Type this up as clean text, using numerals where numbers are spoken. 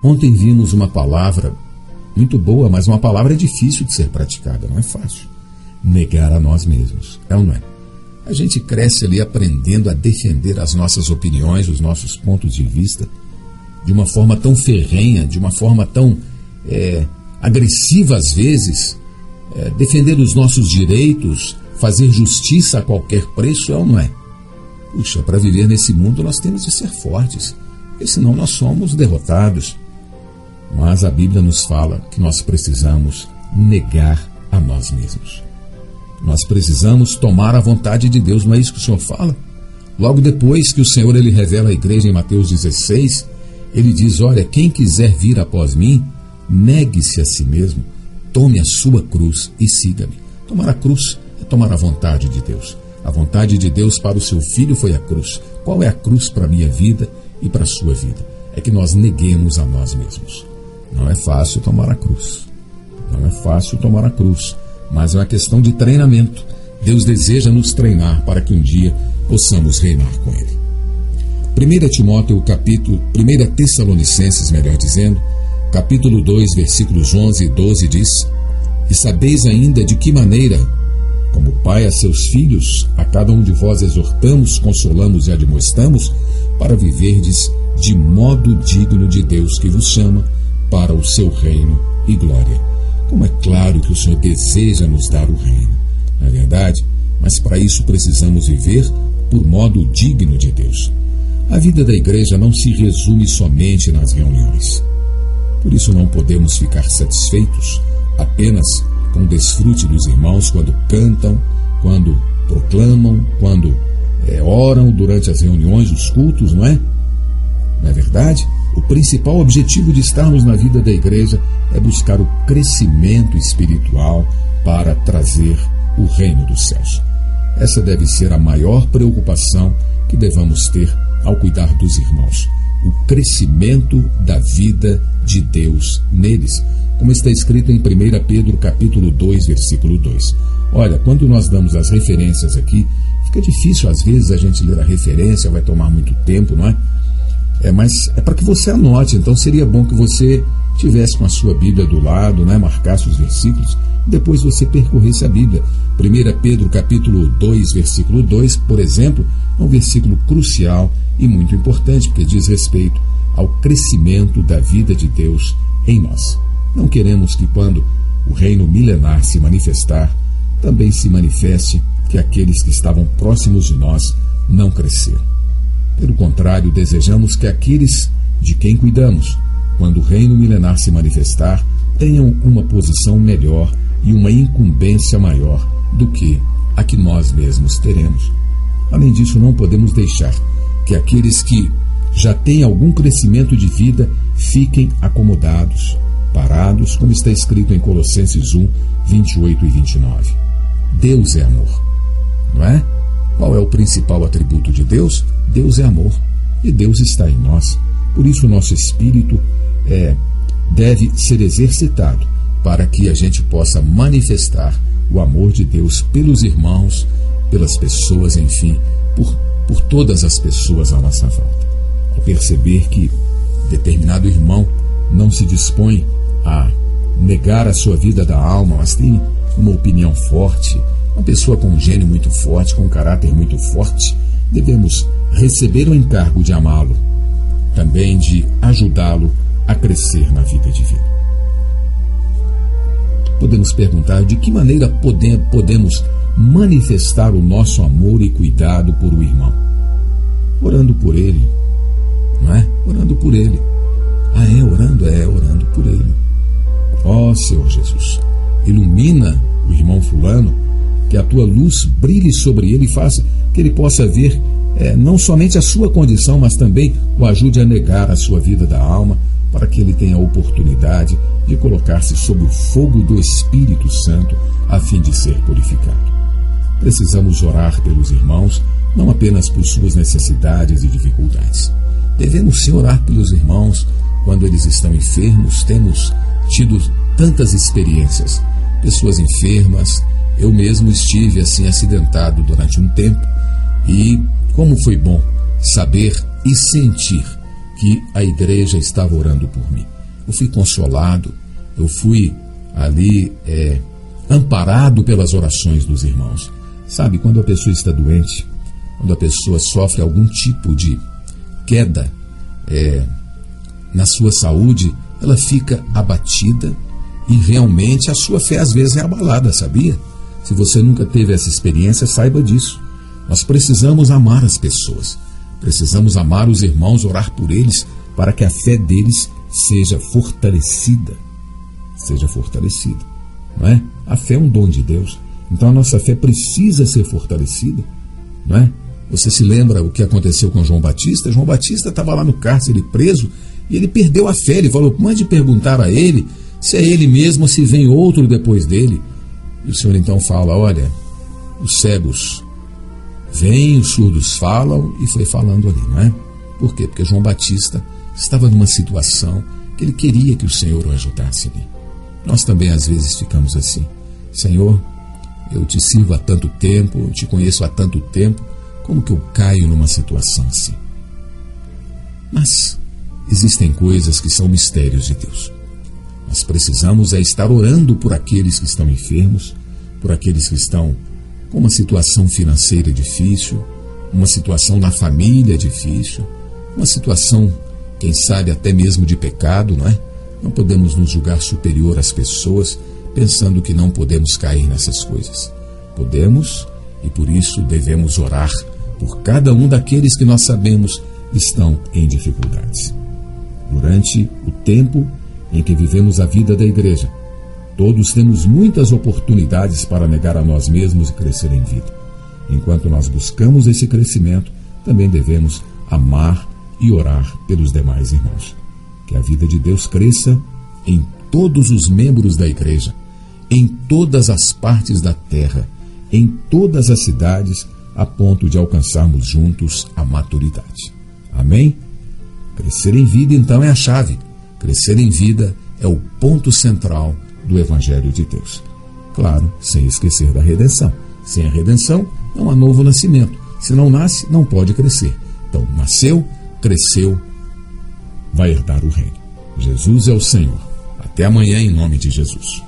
Ontem vimos uma palavra muito boa, mas uma palavra difícil de ser praticada, não é fácil. Negar a nós mesmos, é ou não é? A gente cresce ali aprendendo a defender as nossas opiniões, os nossos pontos de vista, de uma forma tão ferrenha, de uma forma tão agressiva às vezes, defender os nossos direitos, fazer justiça a qualquer preço, é ou não é? Puxa, para viver nesse mundo nós temos de ser fortes, porque senão nós somos derrotados. Mas a Bíblia nos fala que nós precisamos negar a nós mesmos. Nós precisamos tomar a vontade de Deus, não é isso que o Senhor fala? Logo depois que o Senhor ele revela à igreja em Mateus 16, ele diz, olha, quem quiser vir após mim, negue-se a si mesmo, tome a sua cruz e siga-me. Tomar a cruz é tomar a vontade de Deus. A vontade de Deus para o seu filho foi a cruz. Qual é a cruz para a minha vida e para a sua vida? É que nós neguemos a nós mesmos. Não é fácil tomar a cruz. Não é fácil tomar a cruz, mas é uma questão de treinamento. Deus deseja nos treinar para que um dia possamos reinar com Ele. 1 Tessalonicenses, melhor dizendo, capítulo 2, versículos 11 e 12 diz, e sabeis ainda de que maneira, como pai a seus filhos, a cada um de vós exortamos, consolamos e admoestamos, para viverdes de modo digno de Deus que vos chama para o seu reino e glória. Como é claro que o Senhor deseja nos dar o reino, não é verdade? Mas para isso precisamos viver por modo digno de Deus. A vida da igreja não se resume somente nas reuniões. Por isso não podemos ficar satisfeitos apenas com o desfrute dos irmãos quando cantam, quando proclamam, quando oram durante as reuniões, os cultos, não é? Não é verdade? O principal objetivo de estarmos na vida da igreja é buscar o crescimento espiritual para trazer o reino dos céus. Essa deve ser a maior preocupação que devamos ter ao cuidar dos irmãos. O crescimento da vida de Deus neles, como está escrito em 1 Pedro capítulo 2, versículo 2. Olha, quando nós damos as referências aqui, fica difícil às vezes a gente ler a referência, vai tomar muito tempo, não é? Mas é para que você anote, então seria bom que você tivesse com a sua Bíblia do lado, né? Marcasse os versículos, depois você percorresse a Bíblia. 1 Pedro capítulo 2, versículo 2, por exemplo, é um versículo crucial e muito importante, porque diz respeito ao crescimento da vida de Deus em nós. Não queremos que quando o reino milenar se manifestar, também se manifeste que aqueles que estavam próximos de nós não cresceram. Pelo contrário, desejamos que aqueles de quem cuidamos, quando o reino milenar se manifestar, tenham uma posição melhor e uma incumbência maior do que a que nós mesmos teremos. Além disso, não podemos deixar que aqueles que já têm algum crescimento de vida fiquem acomodados, parados, como está escrito em Colossenses 1, 28 e 29. Deus é amor, não é? Qual é o principal atributo de Deus? Deus é amor, e Deus está em nós. Por isso o nosso espírito deve ser exercitado para que a gente possa manifestar o amor de Deus pelos irmãos, pelas pessoas, enfim, por todas as pessoas à nossa volta. Ao perceber que determinado irmão não se dispõe a negar a sua vida da alma, mas tem uma opinião forte, uma pessoa com um gênio muito forte, com um caráter muito forte, devemos receber o encargo de amá-lo, também de ajudá-lo a crescer na vida divina. Podemos perguntar de que maneira podemos manifestar o nosso amor e cuidado por o irmão. Orando por ele, não é? Orando por ele. Orando por ele. Ó Senhor Jesus, ilumina o irmão fulano, que a tua luz brilhe sobre ele e faça que ele possa ver não somente a sua condição, mas também o ajude a negar a sua vida da alma, para que ele tenha a oportunidade de colocar-se sob o fogo do Espírito Santo, a fim de ser purificado. Precisamos orar pelos irmãos, não apenas por suas necessidades e dificuldades. Devemos sim orar pelos irmãos quando eles estão enfermos. Temos tido tantas experiências, pessoas enfermas. Eu mesmo estive assim acidentado durante um tempo, e como foi bom saber e sentir que a igreja estava orando por mim. Eu fui consolado, eu fui ali amparado pelas orações dos irmãos. Sabe, quando a pessoa está doente, quando a pessoa sofre algum tipo de queda na sua saúde, ela fica abatida e realmente a sua fé às vezes é abalada, sabia? Se você nunca teve essa experiência, saiba disso. Nós precisamos amar as pessoas, precisamos amar os irmãos, orar por eles, para que a fé deles seja fortalecida. Não é? A fé é um dom de Deus, então a nossa fé precisa ser fortalecida, não é? Você se lembra o que aconteceu com João Batista? João Batista estava lá no cárcere preso e ele perdeu a fé. Ele falou: mande perguntar a ele se é ele mesmo ou se vem outro depois dele. E o Senhor então fala: olha, os cegos vêm, os surdos falam, e foi falando ali, não é? Por quê? Porque João Batista estava numa situação que ele queria que o Senhor o ajudasse ali. Nós também às vezes ficamos assim: Senhor, eu te sirvo há tanto tempo, eu te conheço há tanto tempo, como que eu caio numa situação assim? Mas existem coisas que são mistérios de Deus. Nós precisamos estar orando por aqueles que estão enfermos, por aqueles que estão com uma situação financeira difícil, uma situação na família difícil, uma situação, quem sabe, até mesmo de pecado, não é? Não podemos nos julgar superior às pessoas, pensando que não podemos cair nessas coisas. Podemos, e por isso devemos orar por cada um daqueles que nós sabemos estão em dificuldades. Durante o tempo em que vivemos a vida da igreja, todos temos muitas oportunidades para negar a nós mesmos e crescer em vida. Enquanto nós buscamos esse crescimento, também devemos amar e orar pelos demais irmãos. Que a vida de Deus cresça em todos os membros da igreja, em todas as partes da terra, em todas as cidades, a ponto de alcançarmos juntos a maturidade. Amém? Crescer em vida, então, é a chave. Crescer em vida é o ponto central do Evangelho de Deus. Claro, sem esquecer da redenção. Sem a redenção, não há novo nascimento. Se não nasce, não pode crescer. Então, nasceu, cresceu, vai herdar o reino. Jesus é o Senhor. Até amanhã, em nome de Jesus.